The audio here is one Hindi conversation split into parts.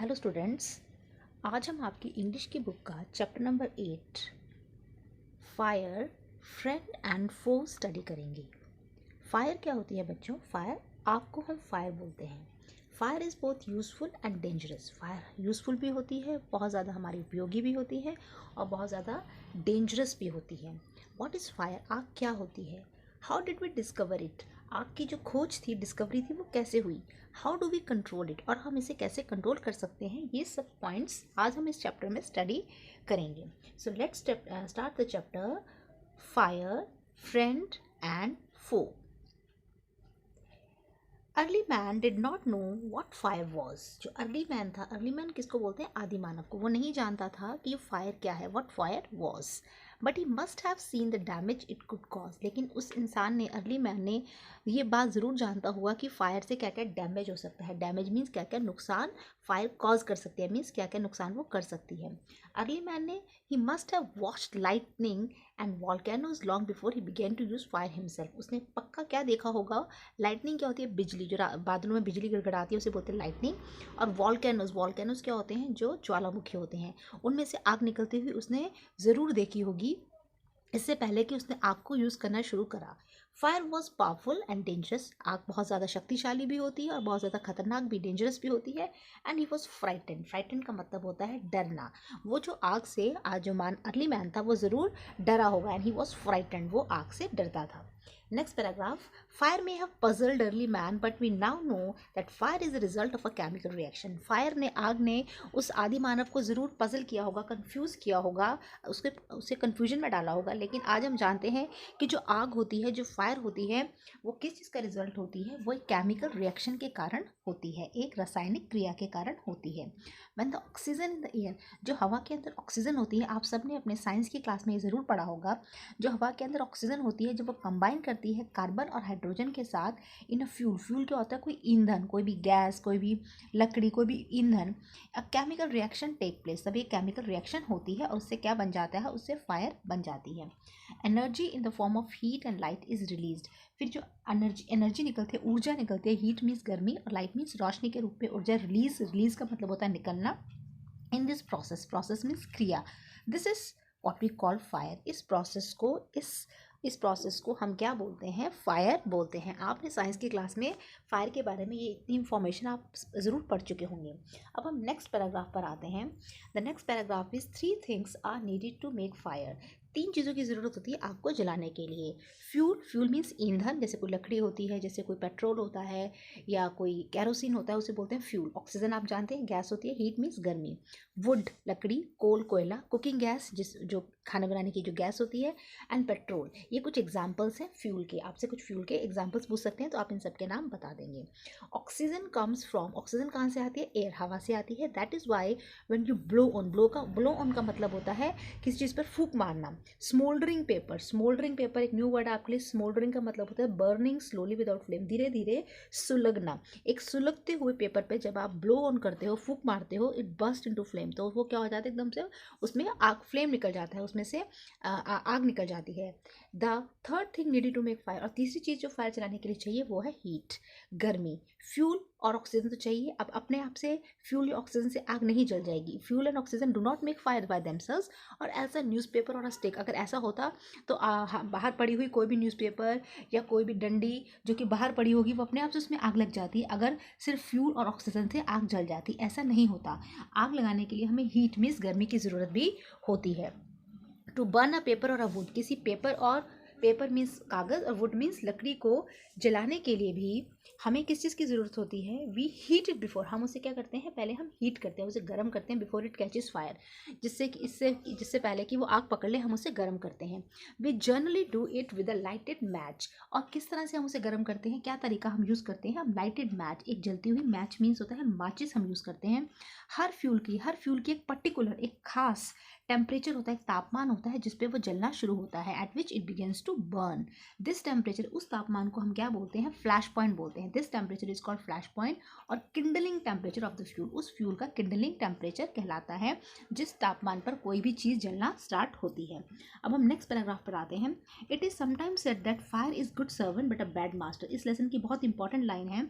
हेलो स्टूडेंट्स, आज हम आपकी इंग्लिश की बुक का chapter number 8 fire friend and foe study करेंगे। फायर क्या होती है बच्चों? फायर, आग को हम फायर बोलते हैं। Fire is both useful and dangerous. Fire useful भी होती है, बहुत ज़्यादा हमारी उपयोगी भी होती है और बहुत ज़्यादा डेंजरस भी होती है। What is fire? आग क्या होती है? How did we discover it? आग की जो खोज थी, डिस्कवरी थी, वो कैसे हुई? How do we control it? और हम इसे कैसे कंट्रोल कर सकते हैं? ये सब पॉइंट्स आज हम इस चैप्टर में स्टडी करेंगे। So let's start the chapter fire friend and foe. Early man did not know what fire was. जो अर्ली मैन था, अर्ली मैन किसको बोलते हैं? आदि मानव को। वो नहीं जानता था कि ये फायर क्या है, what fire was, but he must have seen the damage it could cause. लेकिन उस इंसान ने, अर्ली मैन ने ये बात ज़रूर जानता हुआ कि फायर से क्या क्या डैमेज हो सकता है। डैमेज मीन्स क्या क्या नुकसान फायर कॉज कर सकती है, मीन्स क्या क्या नुकसान वो कर सकती है। अर्ली मैन ने, he must have watched lightning and volcanoes long before he began to use fire himself. उसने पक्का क्या देखा होगा? लाइटनिंग क्या होती है? बिजली, जो बादलों में बिजली गड़गड़ाती है उसे बोलते हैं लाइटनिंग। और वॉल्केनोज, वॉल्केनोज क्या होते हैं? जो ज्वालामुखी होते हैं, उनमें से आग निकलती हुई उसने ज़रूर देखी होगी इससे पहले कि उसने आग को यूज़ करना शुरू करा। Fire was powerful and dangerous. आग बहुत ज़्यादा शक्तिशाली भी होती है और बहुत ज़्यादा खतरनाक भी, डेंजरस भी होती है। And he was frightened. Frightened का मतलब होता है डरना। वो जो आग से, आज जो अर्ली मैन था वो ज़रूर डरा होगा। एंड ही वॉज फ्राइटेंड, वो आग से डरता था। Next paragraph, fire may have puzzled early man but we now know that fire is a result of a chemical reaction. Fire ने, आग ने उस आदि मानव को ज़रूर पजल किया होगा, कंफ्यूज किया होगा, उसे कंफ्यूजन में डाला होगा। लेकिन आज हम जानते हैं कि जो आग होती है, जो फायर होती है, वो किस चीज़ का रिजल्ट होती है? वो एक केमिकल रिएक्शन के कारण होती है, एक रासायनिक क्रिया के कारण होती है। When the oxygen in the air, जो हवा के अंदर ऑक्सीजन होती है, आप सब ने अपने साइंस की क्लास में ये ज़रूर पढ़ा होगा। जो हवा के अंदर ऑक्सीजन होती है, जब वो कंबाइन करती है कार्बन और हाइड्रोजन के साथ इन अ फ्यूल, फ्यूल क्या होता है? कोई ईंधन, कोई भी गैस, कोई भी लकड़ी, कोई भी ईंधन, a chemical reaction take place. तब ये केमिकल रिएक्शन होती है और उससे क्या बन जाता है? उससे फायर बन जाती है। Energy in the form of heat and light is released. फिर जो एनर्जी निकलती है, ऊर्जा निकलती है, हीट मीन्स गर्मी और लाइट मीन्स रोशनी के रूप में ऊर्जा रिलीज, रिलीज का मतलब होता है निकलना। In this process, process means क्रिया, this is what we call fire. इस प्रोसेस को हम क्या बोलते हैं? फायर बोलते हैं। आपने साइंस की क्लास में फायर के बारे में ये इतनी इंफॉर्मेशन आप ज़रूर पढ़ चुके होंगे। अब हम नेक्स्ट पैराग्राफ पर आते हैं। The next paragraph is 3 things are needed to make fire. 3 चीज़ों की ज़रूरत होती है आग को जलाने के लिए। फ्यूल, फ्यूल मीन्स ईंधन, जैसे कोई लकड़ी होती है, जैसे कोई पेट्रोल होता है या कोई कैरोसिन होता है, उसे बोलते हैं फ्यूल। ऑक्सीजन आप जानते हैं गैस होती है, हीट मीन्स गर्मी। वुड, लकड़ी, कोल, कोयला, कुकिंग गैस, जो खाना बनाने की जो गैस होती है, एंड पेट्रोल। ये कुछ एग्जाम्पल्स हैं फ्यूल के। आपसे कुछ फ्यूल के एग्जाम्पल्स पूछ सकते हैं तो आप इन सब के नाम बता देंगे। ऑक्सीजन कम्स फ्रॉम, ऑक्सीजन कहाँ से आती है? एयर, हवा से आती है। That is why when you blow on, blow on का मतलब होता है किसी चीज़ पर फूंक मारना। स्मोल्डरिंग पेपर, स्मोल्डरिंग पेपर एक न्यू वर्ड आपके लिए। स्मोल्डरिंग का मतलब होता है बर्निंग स्लोली विदाउट फ्लेम, धीरे धीरे सुलगना। एक सुलगते हुए पेपर पे जब आप ब्लो ऑन करते हो, फूंक मारते हो, इट बर्स्ट इनटू फ्लेम, तो वो क्या हो जाता है? एकदम से उसमें आग, फ्लेम निकल जाता है, उसमें से आग निकल जाती है। The third thing needed to make fire, और तीसरी चीज़ जो फायर चलाने के लिए चाहिए वो है हीट, गर्मी। फ्यूल और ऑक्सीजन तो चाहिए। अब अपने आप से फ्यूल या ऑक्सीजन से आग नहीं जल जाएगी। Fuel and oxygen do not make fire by themselves. और एज अ न्यूज़पेपर और अ स्टिक, अगर ऐसा होता तो बाहर पड़ी हुई कोई भी न्यूज़पेपर या कोई भी डंडी जो कि बाहर पड़ी होगी, वो अपने आप से उसमें आग लग जाती है अगर सिर्फ फ्यूल और ऑक्सीजन से आग जल जाती। ऐसा नहीं होता। आग लगाने के लिए हमें हीट मीन्स गर्मी की ज़रूरत भी होती है। टू बर्न अ पेपर और अ वुड, किसी पेपर मीन्स कागज़ और वुड मीन्स लकड़ी को जलाने के लिए भी हमें किस चीज़ की ज़रूरत होती है? वी हीट इट बिफोर, हम उसे क्या करते हैं? पहले हम हीट करते हैं, उसे गर्म करते हैं। बिफोर इट कैचेस फायर, जिससे पहले कि वो आग पकड़ ले, हम उसे गर्म करते हैं। We generally do it with a lighted match. और किस तरह से हम उसे गर्म करते हैं? क्या तरीका हम यूज़ करते हैं? हम लाइटेड मैच, एक जलती हुई मैच मीन्स होता है माचिस, हम यूज़ करते हैं। हर फ्यूल की एक पर्टिकुलर, एक खास टेम्परेचर होता है, एक तापमान होता है जिस पे वो जलना शुरू होता है, at which it begins to burn. This temperature, उस तापमान को हम क्या बोलते हैं? फ्लैश पॉइंट बोलते हैं। This temperature is called flash point. और kindling temperature of the fuel, उस फ्यूल का किंडलिंग टेम्परेचर कहलाता है जिस तापमान पर कोई भी चीज़ जलना स्टार्ट होती है। अब हम नेक्स्ट पैराग्राफ पर आते हैं। It is sometimes said that fire is good servant but a bad master. इस लेसन की बहुत इंपॉर्टेंट लाइन है।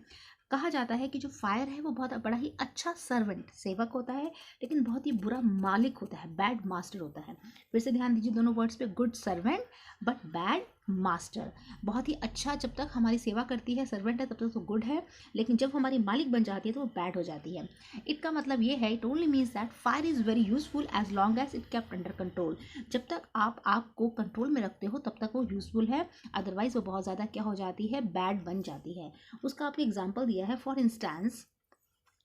कहा जाता है कि जो फायर है वो बहुत बड़ा ही अच्छा सर्वेंट, सेवक होता है, लेकिन बहुत ही बुरा मालिक होता है, बैड मास्टर होता है। फिर से ध्यान दीजिए दोनों वर्ड्स पे, good servant but bad master. बहुत ही अच्छा जब तक हमारी सेवा करती है, सर्वेंट है, तब तक तो गुड है, लेकिन जब हमारी मालिक बन जाती है तो वो बैड हो जाती है। इसका मतलब ये है, it only means that fire is very useful as long as it kept under control. जब तक आप आग को कंट्रोल में रखते हो तब तक वो यूजफुल है, अदरवाइज वो बहुत ज़्यादा क्या हो जाती है, बैड बन जाती है। उसका आपको एग्जाम्पल दिया है, for instance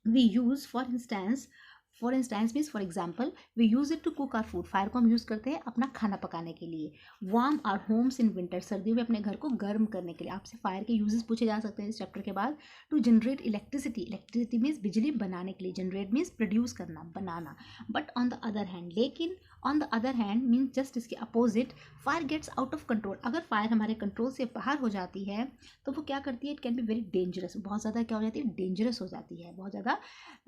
we use, for instance means for example, we use it to cook our food. Fire को हम यूज़ करते हैं अपना खाना पकाने के लिए। Warm our homes in winter, सर्दियों में अपने घर को गर्म करने के लिए। आपसे फायर के यूजेस पूछे जा सकते हैं इस चैप्टर के बाद। To generate electricity, electricity means बिजली बनाने के लिए, जनरेट मीन्स प्रोड्यूस करना, बनाना। But on the other hand, लेकिन on the other hand means just इसके opposite, fire gets out of control. अगर फायर हमारे कंट्रोल से बाहर हो जाती है तो वो क्या करती है, it can be very dangerous, बहुत ज़्यादा क्या हो जाती है, डेंजरस हो जाती है, बहुत ज़्यादा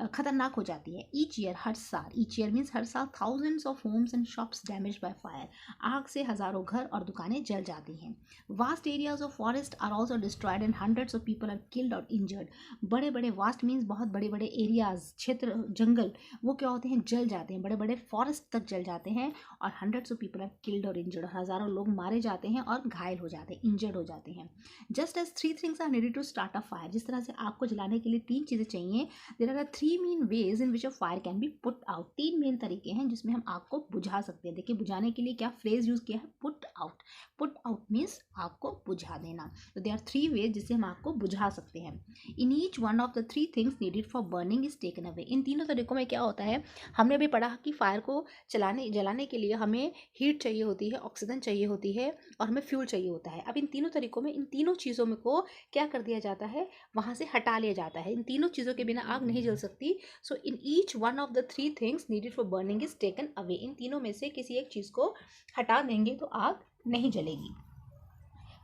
खतरनाक हो जाती है। ईच ईयर, हर साल, ईच ईयर मीन्स हर साल, thousands of homes and shops damage by fire, आग से हज़ारों घर और दुकानें जल जाती हैं। Vast areas of forest are also destroyed and hundreds of people are killed or injured. बड़े बड़े, वास्ट मीन्स बहुत बड़े बड़े एरियाज, क्षेत्र, जंगल, वो क्या होते हैं, जल जाते हैं, बड़े बड़े फॉरेस्ट तक जल जाते हैं, और hundreds of people are killed or injured, हज़ारों लोग मारे जाते हैं और घायल हो जाते हैं, इंजर्ड हो जाते हैं। Just as three things are needed to start a fire, जिस तरह से आग को जलाने के लिए तीन चीज़ें चाहिए, there are three main ways in which a fire can be put out. तीन मेन तरीके हैं जिसमें हम आग को बुझा सकते हैं। देखिए बुझाने के लिए क्या फ्रेज यूज किया है, put out. Put out means आग को बुझा देना। तो देयर आर थ्री वेज जिससे हम आग को बुझा सकते हैं। In each one of the three things needed for burning is taken away. इन तीनों तरीकों में क्या होता है, हमने भी पढ़ा कि फायर को जलाने के लिए हमें हीट चाहिए होती है, ऑक्सीजन चाहिए होती है, और हमें फ्यूल चाहिए होता है। अब इन तीनों तरीकों में इन तीनों चीज़ों में को क्या कर दिया जाता है, वहाँ से हटा लिया जाता है। इन तीनों चीज़ों के बिना आग नहीं जल सकती। So in each one of the three things needed for burning is taken away. इन तीनों में से किसी एक चीज़ को हटा देंगे तो आग नहीं जलेगी।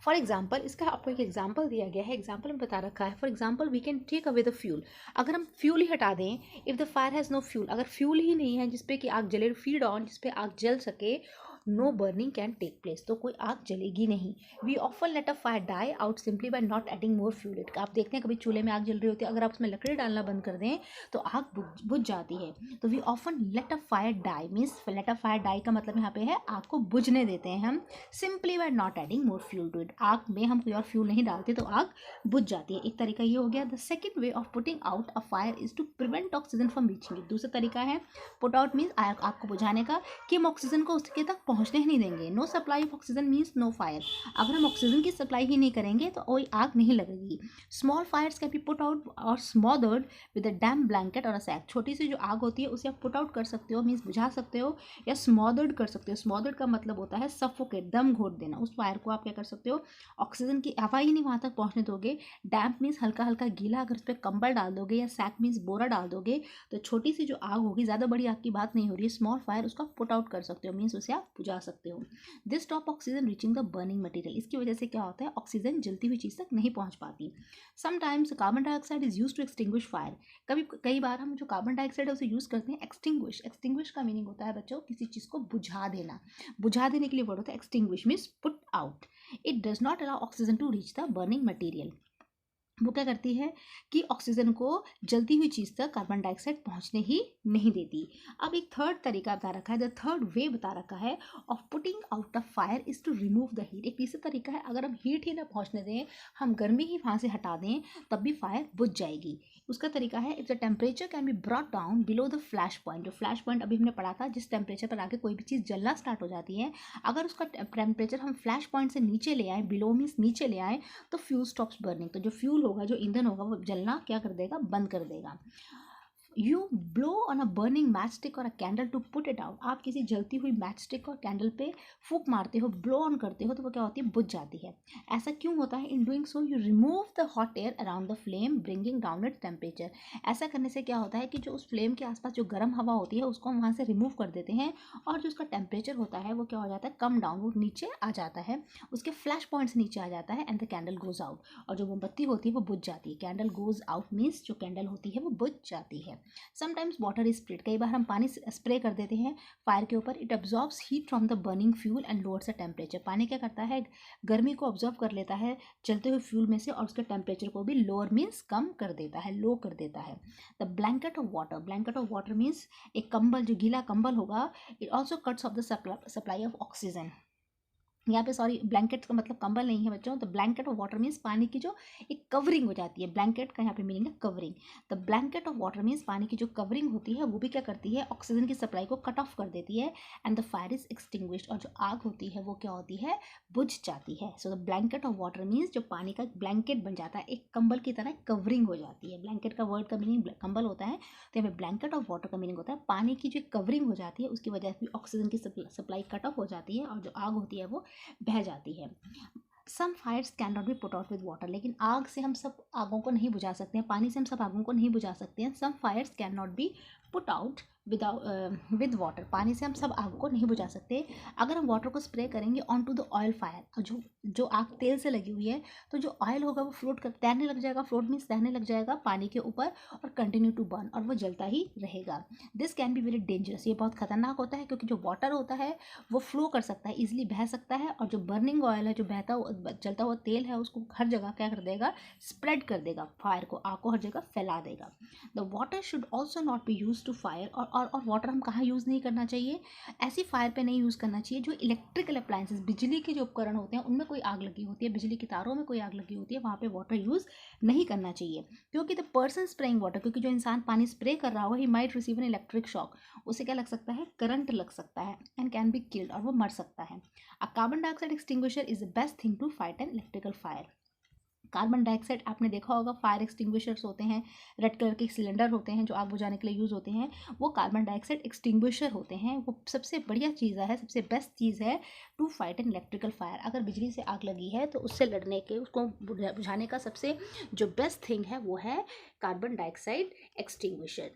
फॉर एग्जाम्पल, इसका आपको एक एग्जाम्पल दिया गया है, एग्जाम्पल में बता रखा है, for example we can take away the fuel. अगर हम फ्यूल ही हटा दें, if the fire has no fuel, अगर फ्यूल ही नहीं है जिसपे कि आग जले, फीड ऑन, जिसपे आग जल सके, no burning can take place, तो कोई आग जलेगी नहीं। We often let a fire die out simply by not adding more fuel it. आप देखते हैं कभी चूल्हे में आग जल रही होती है, अगर आप उसमें लकड़ी डालना बंद कर दें तो आग बुझ जाती है। तो we often let a fire die means, let a fire die का मतलब यहाँ पे है आग को बुझने देते हैं हम, simply by not adding more fuel to it. आग में हम कोई और फ्यूल नहीं डालते तो आग बुझ जाती है। एक तरीका ये हो गया। The second way of putting out a fire is to prevent oxygen from reaching it. दूसरा तरीका है पुट आउट मीन्स आग को बुझाने का, कि हम ऑक्सीजन को उसके तक पहुंचने ही नहीं देंगे। No supply of oxygen means no fire. अगर हम ऑक्सीजन की सप्लाई ही नहीं करेंगे तो कोई आग नहीं लगेगी। Small fires can be put out or smothered with a damp blanket or a sac. छोटी सी जो आग होती है उसे आप पुट आउट कर सकते हो, मीन्स बुझा सकते हो, या स्मॉदर्ड कर सकते हो। स्मॉदर्ड का मतलब होता है सफोकेट, दम घोट देना। उस फायर को आप क्या कर सकते हो, ऑक्सीजन की हवा ही नहीं वहाँ तक पहुँचने दोगे। डैम्प मीन्स हल्का हल्का गीला, अगर उस पर कंबल डाल दोगे, या सैक मीन्स बोरा डाल दोगे, तो छोटी सी जो आग होगी, ज़्यादा बड़ी आग की बात नहीं हो रही है, स्मॉल फायर, उसका पुट आउट कर सकते हो, मीन्स उसे आप बुझा सकते हो। This stop oxygen reaching the burning material. इसकी वजह से क्या होता है, ऑक्सीजन जलती हुई चीज़ तक नहीं पहुंच पाती। Sometimes carbon dioxide is use to extinguish fire. कई बार हम जो कार्बन डाइऑक्साइड है उसे यूज़ करते हैं एक्सटिंग्विश। एक्सटिंग्विश का मीनिंग होता है बच्चों किसी चीज़ को बुझा देना। बुझा देने के लिए वर्ड होता है extinguish means put out. It does not allow oxygen to reach the burning material. वो क्या करती है कि ऑक्सीजन को जलती हुई चीज़ तक कार्बन डाइऑक्साइड पहुंचने ही नहीं देती। अब एक थर्ड तरीका बता रखा है, द थर्ड वे बता रखा है of putting out a fire is to remove the heat. एक तीसरा तरीका है, अगर हम हीट ही ना पहुंचने दें, हम गर्मी ही वहाँ से हटा दें, तब भी फायर बुझ जाएगी। उसका तरीका है, if the temperature can be brought down below the flash point. जो फ्लैश पॉइंट अभी हमने पढ़ा था, जिस टेम्परेचर पर आके कोई भी चीज़ जलना स्टार्ट हो जाती है, अगर उसका टेम्परेचर हम फ्लैश पॉइंट से नीचे ले आए, बिलो मीन्स नीचे ले आए, तो फ्यूल स्टॉप्स बर्निंग। तो जो फ्यूल होगा, जो ईंधन होगा, वो जलना क्या कर देगा, बंद कर देगा। You blow on a burning match stick और a candle to put it out. आप किसी जलती हुई मैच स्टिक और कैंडल पे फूक मारते हो, ब्लो ऑन करते हो, तो वो क्या होती है, बुझ जाती है। ऐसा क्यों होता है, in doing so you remove the hot air around the flame bringing down it temperature. ऐसा करने से क्या होता है कि जो उस फ्लेम के आसपास जो गर्म हवा होती है उसको हम वहाँ से रिमूव कर देते हैं, और जो उसका टेम्परेचर होता है वो क्या हो जाता है, कम डाउन, वो नीचे आ जाता है, उसके फ्लैश पॉइंट्स नीचे आ जाता है, and the candle goes out. और जो मोमबत्ती होती है वो बुझ जाती है। कैंडल गोज आउट मीन्स जो कैंडल होती है वो बुझ जाती है। समटाइम्स वाटर इज स्प्रेड, कई बार हम पानी स्प्रे कर देते हैं फायर के ऊपर। It absorbs heat from the burning fuel and lowers the temperature, पानी क्या करता है, गर्मी को ऑब्जॉर्व कर लेता है चलते हुए फ्यूल में से और उसके टेम्परेचर को भी लोअर मीन्स कम कर देता है, लो कर देता है। The blanket of water, blanket of water means एक कंबल, जो गीला कंबल होगा। It also cuts of the supply of oxygen, यहाँ पे सॉरी ब्लैंकेट का मतलब कंबल नहीं है बच्चों। तो ब्लैंकेट ऑफ वाटर मीन्स पानी की जो एक कवरिंग हो जाती है, ब्लैंकेट का यहाँ पे मीनिंग है covering. The blanket of water means पानी की जो कवरिंग होती है वो भी क्या करती है, ऑक्सीजन की सप्लाई को कट ऑफ कर देती है। And the fire is extinguished, और जो आग होती है वो क्या होती है, बुझ जाती है। So the blanket of water means जो पानी का ब्लैंकेट बन जाता है, एक कंबल की तरह कवरिंग हो जाती है। ब्लैंकेट का वर्ड का मीनिंग कंबल होता है, तो यहाँ पे ब्लैंकेट ऑफ वाटर का मीनिंग होता है पानी की जो कवरिंग हो जाती है उसकी वजह से ऑक्सीजन की सप्लाई कट ऑफ हो जाती है और जो आग होती है वो बह जाती है। Some fires can not be put out with water, लेकिन आग से हम सब आगों को नहीं बुझा सकते हैं, पानी से हम सब आगों को नहीं बुझा सकते हैं। Some fires can not be put out with water, पानी से हम सब आग को नहीं बुझा सकते। अगर हम वाटर को स्प्रे करेंगे on to the oil fire, जो आग तेल से लगी हुई है, तो जो ऑयल होगा वो फ्लोट कर तैरने लग जाएगा, फ्लोट मीन्स तैरने लग जाएगा पानी के ऊपर और कंटिन्यू टू बर्न, और वो जलता ही रहेगा। This can be very dangerous, ये बहुत खतरनाक होता है क्योंकि जो वाटर होता है वो फ्लो कर सकता है, ईजिली बह सकता है, और जो बर्निंग ऑयल है, जो जलता हुआ तेल है, उसको हर जगह क्या कर देगा, स्प्रेड कर देगा, फायर को, आग को हर जगह फैला देगा। The water should also not be use to fire, और वाटर हम कहाँ यूज़ नहीं करना चाहिए, ऐसी फायर पे नहीं यूज़ करना चाहिए जो इलेक्ट्रिकल अप्लायंसेस, बिजली के जो उपकरण होते हैं उनमें कोई आग लगी होती है, बिजली की तारों में कोई आग लगी होती है, वहाँ पे वाटर यूज़ नहीं करना चाहिए। क्योंकि द पर्सन स्प्रेइंग वाटर, क्योंकि जो इंसान पानी स्प्रे कर रहा होगा, he might receive an electric shock, उसे क्या लग सकता है, करंट लग सकता है, एंड कैन बी किल्ड, और वो मर सकता है। A carbon dioxide extinguisher is the best thing to fight an electrical fire. Carbon dioxide आपने देखा होगा, फायर एक्सटिंग्विशर्स होते हैं, रेड कलर के सिलेंडर होते हैं जो आग बुझाने के लिए यूज़ होते हैं, वो कार्बन डाइऑक्साइड एक्सटिंग्विशर होते हैं। वो सबसे बढ़िया चीज़ है, सबसे बेस्ट चीज़ है to fight an electrical fire. अगर बिजली से आग लगी है तो उससे लड़ने के, उसको बुझाने का सबसे जो बेस्ट थिंग है वो है carbon dioxide extinguisher.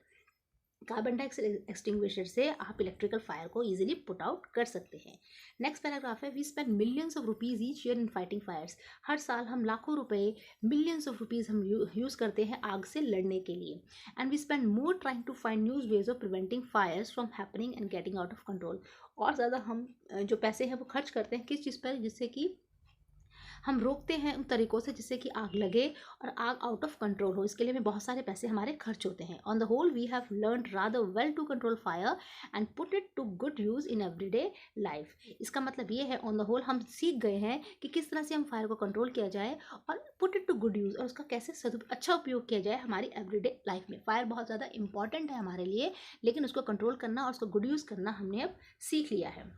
Carbon dioxide extinguisher से आप इलेक्ट्रिकल फायर को इजीली पुट आउट कर सकते हैं। नेक्स्ट पैराग्राफ है, we spend millions of rupees each year in fighting fires, हर साल हम लाखों रुपए, मिलियंस ऑफ रुपीज़ हम यूज़ करते हैं आग से लड़ने के लिए। And we spend more trying to find news ways of preventing fires from happening and getting out of control, और ज़्यादा हम जो पैसे हैं वो खर्च करते हैं किस चीज़ पर, जिससे कि हम रोकते हैं उन तरीक़ों से जिससे कि आग लगे और आग आउट ऑफ कंट्रोल हो, इसके लिए हमें बहुत सारे पैसे हमारे खर्च होते हैं। On the whole we have learned rather well to control fire and put it to good use in everyday life. इसका मतलब ये है, ऑन द होल हम सीख गए हैं कि किस तरह से हम फायर को कंट्रोल किया जाए और put it to good use, और उसका कैसे अच्छा उपयोग किया जाए हमारी एवरीडे लाइफ में। फायर बहुत ज़्यादा इंपॉर्टेंट है हमारे लिए, लेकिन उसको कंट्रोल करना और उसको गुड यूज़ करना हमने अब सीख लिया है।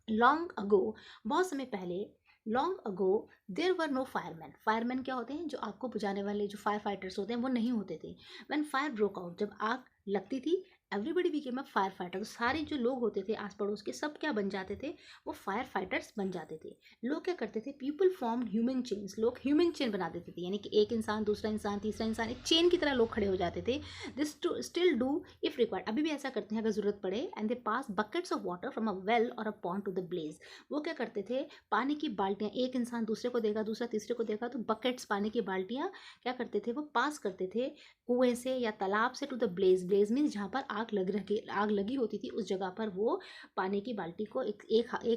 लॉन्ग अगो, बहुत समय पहले, long ago there were no fireman, fireman क्या होते हैं, जो आग को बुझाने वाले जो फायर फाइटर्स होते हैं वो नहीं होते थे। व्हेन फायर ब्रोक आउट, जब आग लगती थी, everybody became a fire fighter, तो सारे जो लोग होते थे आस पड़ोस के सब क्या बन जाते थे, वो फायर फाइटर्स बन जाते थे। लोग क्या करते थे, पीपल फॉर्म ह्यूमन चेन्स, लोग ह्यूमन चेन बना देते थे, यानी कि एक इंसान, दूसरा इंसान, तीसरा इंसान, एक चेन की तरह लोग खड़े हो जाते थे। This still do if required, अभी भी ऐसा करते हैं अगर जरूरत पड़े। And they pass buckets of water from a well और a pond to the blaze, वो क्या करते थे, पानी की बाल्टियाँ, एक इंसान दूसरे को देगा, दूसरा तीसरे को देगा, तो बकेट्स, पानी की बाल्टियाँ क्या करते थे, वो पास करते थे कुएं से या तालाब से to the blaze, blaze means जहाँ पर आग लगी होती थी उस जगह पर वो पानी की बाल्टी को एक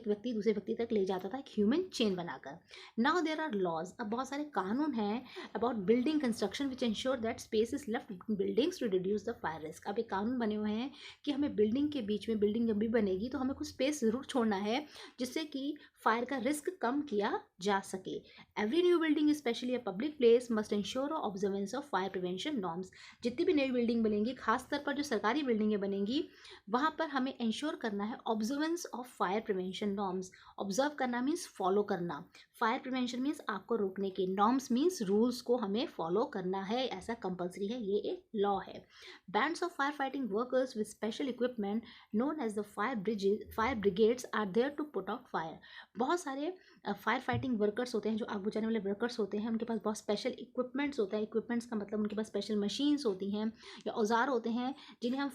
व्यक्ति दूसरे व्यक्ति तक ले जाता था, एक ह्यूमन चेन बनाकर। नाउ देयर आर लॉज, अब बहुत सारे कानून हैं about building construction which ensure that space is left between buildings to reduce the fire risk. अब एक कानून बने हुए हैं कि हमें बिल्डिंग के बीच में, बिल्डिंग जब भी बनेगी तो हमें कुछ स्पेस जरूर छोड़ना है जिससे कि फायर का रिस्क कम किया जा सके। Every new building specially a public place must ensure observance of fire prevention norms, जितनी भी नई बिल्डिंग बनेगी, खासतौर पर जो सरकारी बिल्डिंगें बनेंगी, वहाँ पर हमें इंश्योर करना है observance of fire prevention norms. Observe करना मीन्स फॉलो करना, फायर प्रिवेंशन मीन्स आग को रोकने के, नॉर्म्स मीन्स रूल्स को हमें फॉलो करना है, ऐसा कंपलसरी है, ये एक लॉ है। Bands of fire fighting workers with special equipment known as the fire brigades are there to put out fire. बहुत सारे फायर फाइटिंग वर्कर्स होते हैं, जो आग बुझाने वाले वर्कर्स होते हैं, उनके पास बहुत स्पेशल इक्विपमेंट्स होता है। इक्विपमेंट्स का मतलब उनके पास स्पेशल मशीन्स होती हैं या औजार होते हैं जिन्हें हम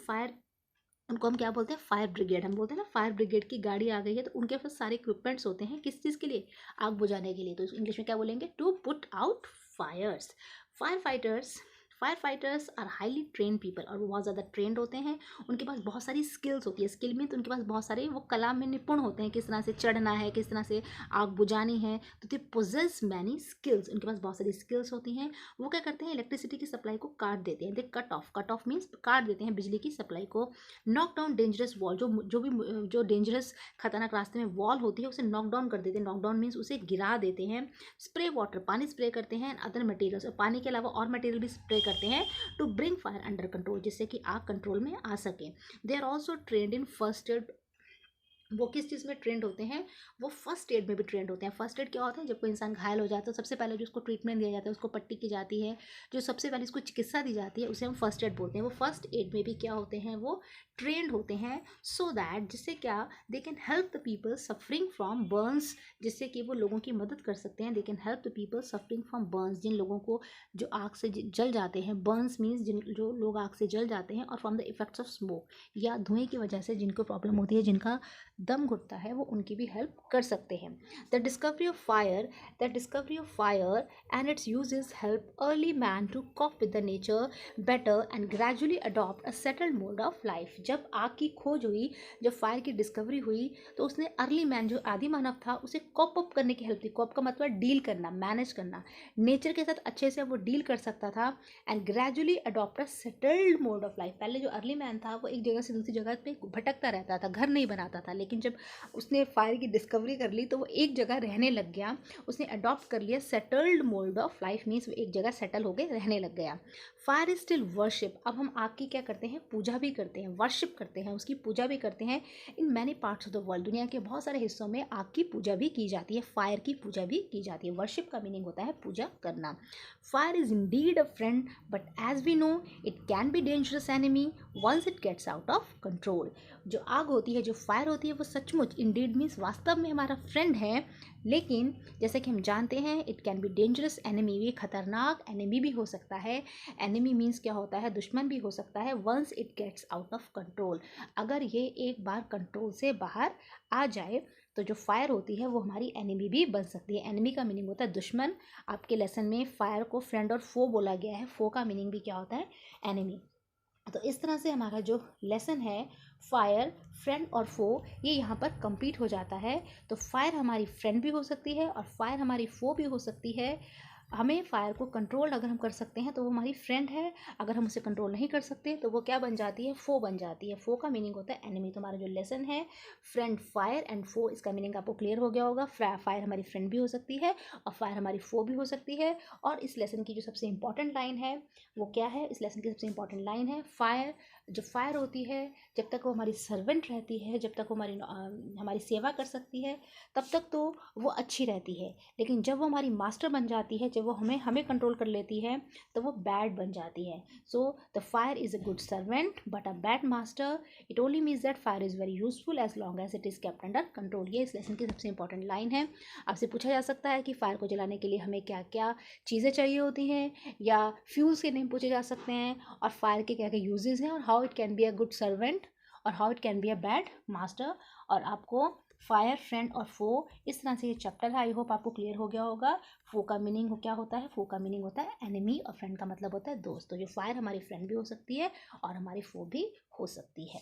उनको हम क्या बोलते हैं, फायर ब्रिगेड। हम बोलते हैं ना, फायर ब्रिगेड की गाड़ी आ गई है, तो उनके पास सारे इक्विपमेंट्स होते हैं किस चीज़ के लिए, आग बुझाने के लिए। तो इंग्लिश में क्या बोलेंगे, to put out fires. Fire fighters fire fighters are highly train people, और वो बहुत ज़्यादा ट्रेंड होते हैं, उनके पास बहुत सारी स्किल्स होती है। स्किल मीन तो उनके पास बहुत सारे वो कला में निपुण होते हैं, किस तरह से चढ़ना है, किस तरह से आग बुझानी है, तो दे पोजेस मैनी स्किल्स, उनके पास बहुत सारी स्किल्स होती हैं। वो क्या करते हैं, इलेक्ट्रिसिटी की सप्लाई को काट देते हैं, दे कट ऑफ मीन्स काट देते हैं बिजली की सप्लाई को। नॉक डाउन डेंजरस वॉल, जो डेंजरस खतरनाक रास्ते में वॉल होती है उसे नॉक डाउन कर देते हैं, नॉक डाउन मीन्स उसे गिरा देते हैं। स्प्रे वाटर, पानी स्प्रे करते हैं, अदर मटेरियल्स, और पानी के अलावा और मटेरियल भी स्प्रे करते हैं to bring fire under control, जिससे कि आग कंट्रोल में आ सके। They are also trained in first aid, वो किस चीज़ में ट्रेंड होते हैं, वो फर्स्ट एड में भी ट्रेंड होते हैं। फर्स्ट एड क्या होता है, जब कोई इंसान घायल हो जाता है तो सबसे पहले जो उसको ट्रीटमेंट दिया जाता है, उसको पट्टी की जाती है, जो सबसे पहले उसको चिकित्सा दी जाती है, उसे हम फर्स्ट एड बोलते हैं। वो फर्स्ट एड में भी क्या होते हैं, वो ट्रेंड होते हैं, सो दैट जिससे क्या, they can help the people suffering from burns, जिससे कि वो लोगों की मदद कर सकते हैं। They can help the people suffering from burns, जिन लोगों को जो आग से जल जाते हैं, बर्न्स मीन्स जो लोग आग से जल जाते हैं, और from the effects of smoke, या धुएं की वजह से जिनको प्रॉब्लम होती है, जिनका दम घुटता है, वो उनकी भी हेल्प कर सकते हैं। The discovery of fire and its uses help early man to cope with the nature better and gradually adopt a settled mode of life. जब आग की खोज हुई, जब फायर की डिस्कवरी हुई, तो उसने अर्ली मैन, जो आदि मानव था, उसे कॉप अप करने की हेल्प दी। कॉप का मतलब डील करना, मैनेज करना, नेचर के साथ अच्छे से वो डील कर सकता था। And gradually adopt a settled mode of life, पहले जो अर्ली मैन था वो एक जगह से दूसरी जगह पे भटकता रहता था, घर नहीं बनाता था, लेकिन जब उसने फायर की डिस्कवरी कर ली तो वो एक जगह रहने लग गया, उसने अडॉप्ट कर लिया settled mode of life, means वो एक जगह सेटल हो गए, रहने लग गया। फायर इज स्टिल वर्शिप, अब हम आग की क्या करते हैं, पूजा भी करते हैं, वर्शिप करते हैं, उसकी पूजा भी करते हैं in many parts of the world, दुनिया के बहुत सारे हिस्सों में आग की पूजा भी की जाती है, फायर की पूजा भी की जाती है। वर्शिप का मीनिंग होता है पूजा करना। Fire is indeed a friend but as we know it can be dangerous enemy once it gets out of control. जो आग होती है, जो फायर होती है, वो सचमुच, इंडीड मीन्स वास्तव में हमारा फ्रेंड है, लेकिन जैसे कि हम जानते हैं it can be dangerous enemy, ये खतरनाक एनिमी भी हो सकता है। एनिमी मीन्स क्या होता है, दुश्मन भी हो सकता है। Once it gets out of control, अगर ये एक बार कंट्रोल से बाहर आ जाए तो जो फायर होती है वो हमारी एनिमी भी बन सकती है। एनिमी का मीनिंग होता है दुश्मन। आपके लेसन में फायर को फ्रेंड और फो बोला गया है, फो का मीनिंग भी क्या होता है, एनिमी। तो इस तरह से हमारा जो लेसन है फायर, फ्रेंड और फो, ये यहाँ पर कंप्लीट हो जाता है। तो फायर हमारी फ्रेंड भी हो सकती है और फायर हमारी फो भी हो सकती है। हमें फायर को कंट्रोल अगर हम कर सकते हैं तो वो हमारी फ्रेंड है, अगर हम उसे कंट्रोल नहीं कर सकते तो वो क्या बन जाती है, फो बन जाती है। फो का मीनिंग होता है एनिमी। तो हमारा जो लेसन है फ्रेंड, फायर एंड फो, इसका मीनिंग आपको क्लियर हो गया होगा। फायर हमारी फ्रेंड भी हो सकती है और फायर हमारी फो भी हो सकती है। और इस लेसन की जो सबसे इंपॉर्टेंट लाइन है वो क्या है, इस लेसन की सबसे इंपॉर्टेंट लाइन है, फायर, जो फायर होती है जब तक वो हमारी सर्वेंट रहती है, जब तक वो हमारी सेवा कर सकती है, तब तक तो वो अच्छी रहती है। लेकिन जब वो हमारी मास्टर बन जाती है, जब वो हमें कंट्रोल कर लेती है, तो वो बैड बन जाती है। So the fire is a good servant but a bad master. It only means that fire is very useful as long as it is kept under control. ये इस लेसन की सबसे इंपॉर्टेंट लाइन है। आपसे पूछा जा सकता है कि फायर को जलाने के लिए हमें क्या क्या चीज़ें चाहिए होती हैं, या फ्यूल्स के नेम पूछे जा सकते हैं, और फायर के क्या क्या यूजेस हैं, और how it can be a good servant, और how it can be a bad master. और आपको फायर, फ्रेंड और फो, इस तरह से ये चैप्टर है, आई होप आपको क्लियर हो गया होगा। फो का मीनिंग क्या होता है, फो का मीनिंग होता है एनिमी, और फ्रेंड का मतलब होता है दोस्त। तो जो फायर हमारी फ्रेंड भी हो सकती है और हमारी फो भी हो सकती है।